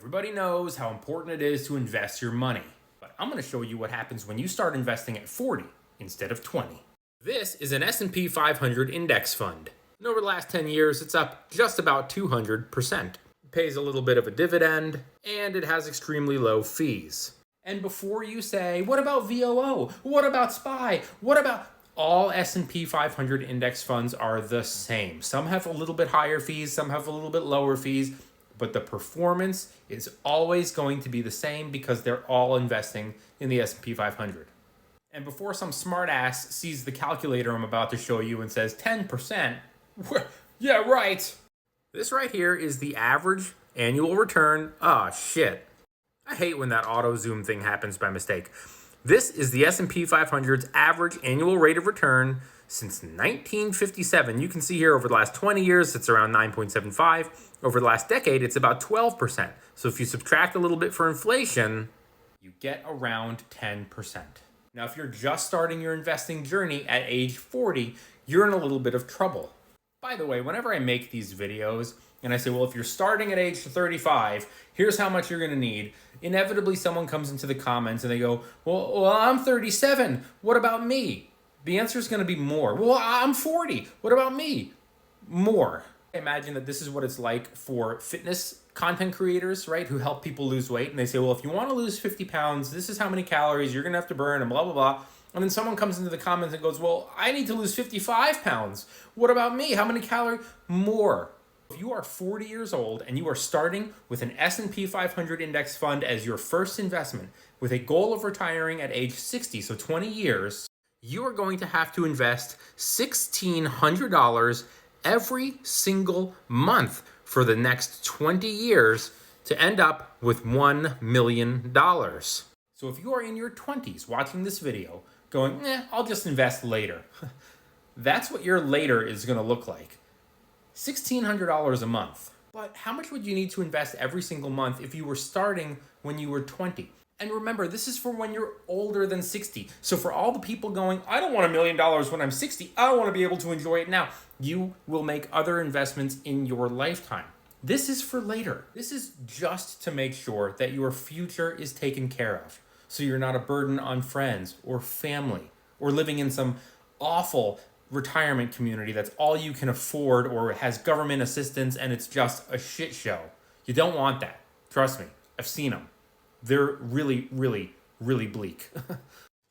Everybody knows how important it is to invest your money, but I'm going to show you what happens when you start investing at 40 instead of 20. This is an S&P 500 index fund. And over the last 10 years, it's up just about 200%. It pays a little bit of a dividend, and it has extremely low fees. And before you say, what about VOO? What about SPY? What about... All S&P 500 index funds are the same. Some have a little bit higher fees, some have a little bit lower fees, but the performance is always going to be the same because they're all investing in the S&P 500. And before some smartass sees the calculator I'm about to show you and says 10%, yeah, right. This right here is the average annual return. Ah, shit. I hate when that auto zoom thing happens by mistake. This is the S&P 500's average annual rate of return since 1957. You can see here over the last 20 years, it's around 9.75. Over the last decade, it's about 12%. So if you subtract a little bit for inflation, you get around 10%. Now, if you're just starting your investing journey at age 40, you're in a little bit of trouble. By the way, whenever I make these videos and I say, well, if you're starting at age 35, here's how much you're going to need. Inevitably, someone comes into the comments and they go, well, I'm 37. What about me? The answer is going to be more. Well, I'm 40. What about me? More. I imagine that this is what it's like for fitness content creators, right, who help people lose weight. And they say, well, if you want to lose 50 pounds, this is how many calories you're going to have to burn and blah, blah, blah. And then someone comes into the comments and goes, well, I need to lose 55 pounds. What about me? How many calories? More. If you are 40 years old and you are starting with an S&P 500 index fund as your first investment with a goal of retiring at age 60, so 20 years, you are going to have to invest $1,600 every single month for the next 20 years to end up with $1 million. So if you are in your 20s watching this video going, I'll just invest later. That's what your later is going to look like. $1,600 a month. But how much would you need to invest every single month if you were starting when you were 20? And remember, this is for when you're older than 60. So for all the people going, I don't want $1 million when I'm 60. I want to be able to enjoy it now. You will make other investments in your lifetime. This is for later. This is just to make sure that your future is taken care of. So you're not a burden on friends or family or living in some awful retirement community that's all you can afford or has government assistance and it's just a shit show. You don't want that. Trust me, I've seen them. They're really, really, really bleak.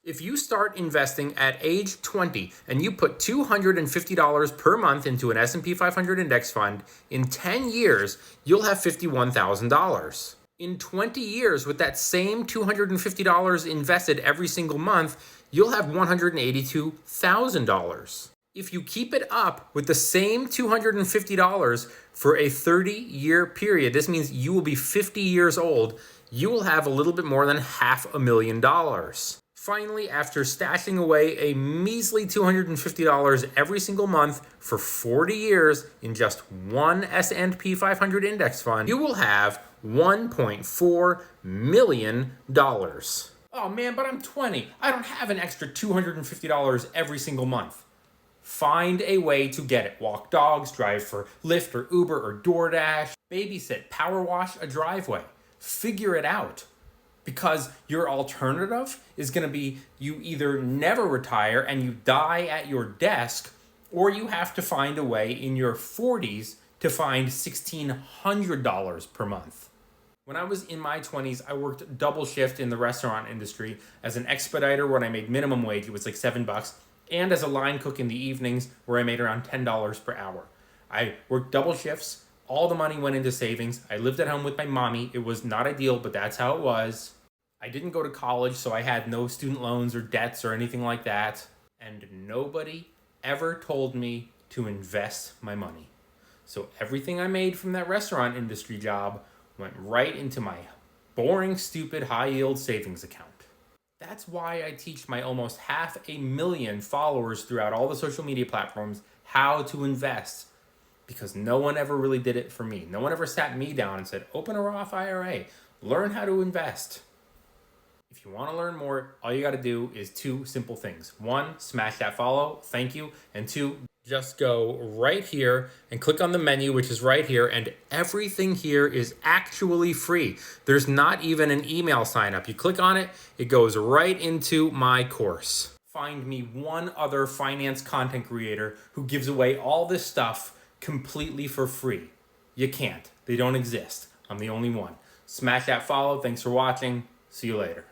If you start investing at age 20 and you put $250 per month into an S&P 500 index fund, in 10 years, you'll have $51,000. In 20 years, with that same $250 invested every single month, you'll have $182,000. If you keep it up with the same $250 for a 30-year period, this means you will be 50 years old, you will have a little bit more than $500,000. Finally, after stashing away a measly $250 every single month for 40 years in just one S&P 500 index fund, you will have $1.4 million. Oh man, but I'm 20. I don't have an extra $250 every single month. Find a way to get it. Walk dogs, drive for Lyft or Uber or DoorDash, babysit, power wash a driveway. Figure it out. Because your alternative is going to be you either never retire and you die at your desk, or you have to find a way in your 40s to find $1,600 per month. When I was in my 20s, I worked double shift in the restaurant industry as an expediter when I made minimum wage. It was like $7, and as a line cook in the evenings where I made around $10 per hour. I worked double shifts. All the money went into savings. I lived at home with my mommy. It was not ideal, but that's how it was. I didn't go to college, so I had no student loans or debts or anything like that. And nobody ever told me to invest my money. So everything I made from that restaurant industry job went right into my boring, stupid, high-yield savings account. That's why I teach my almost 500,000 followers throughout all the social media platforms how to invest. Because no one ever really did it for me. No one ever sat me down and said, open a Roth IRA, learn how to invest. If you want to learn more, all you got to do is two simple things. One, smash that follow, thank you. And two, Just go right here and click on the menu, which is right here, and everything here is actually free. There's not even an email sign up. You click on it, it goes right into my course. Find me one other finance content creator who gives away all this stuff completely for free. You can't. They don't exist. I'm the only one. Smash that follow. Thanks for watching. See you later.